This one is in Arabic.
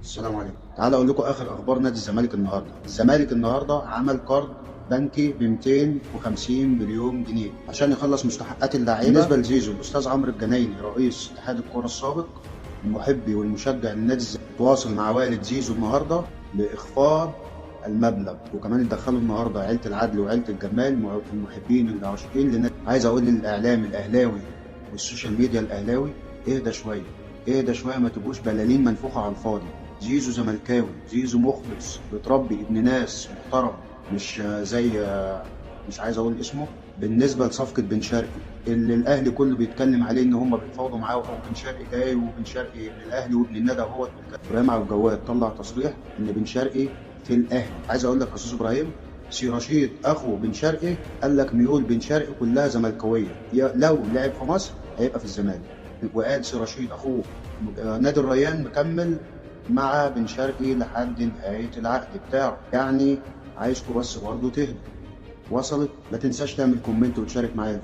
السلام عليكم. تعال اقول لكم اخر اخبار نادي الزمالك النهارده. الزمالك النهارده عمل قرض بنكي ب 250 مليون جنيه عشان يخلص مستحقات اللعيبه. بالنسبه لزيزو، الاستاذ عمرو الجنايني رئيس اتحاد الكره السابق، المحبي والمشجع للنادي الزمالك، تواصل مع والد زيزو النهارده لاخفاض المبلغ، وكمان اتدخلوا النهارده عيله العدل وعيله الجمال المحبين العاشقين للنادي. عايز اقول للاعلام الاهلاوي والسوشيال ميديا الاهلاوي، اهدى شويه، اهدى شويه، ما تبقوش بلالين منفوخه على الفاضي. زيزو زملكاوي، زيزو مخلص، بتربي ابن ناس محترم، مش زي مش عايز اقول اسمه. بالنسبه لصفقه بن شرقي اللي الاهلي كله بيتكلم عليه ان هم بيتفاوضوا معاه، وبن شرقي جاي، وبن شرقي ابن الاهلي وابن الندى اهوت. ابراهيم عبد الجواد طلع تصريح ان بن شرقي في الاهلي. عايز اقول لك يا استاذ ابراهيم، سي رشيد اخو بن شرقي قال لك ميول بن شرقي كلها زملكاويه، لو لعب في مصر هيبقى في الزمالك. وقال سي رشيد اخوه نادي الريان مكمل مع بن شرقي لحد نهايه العقد بتاعه. يعني عايزكم بس برضه تهدوا. وصلت؟ ما تنساش تعمل كومنت وتشارك معايا.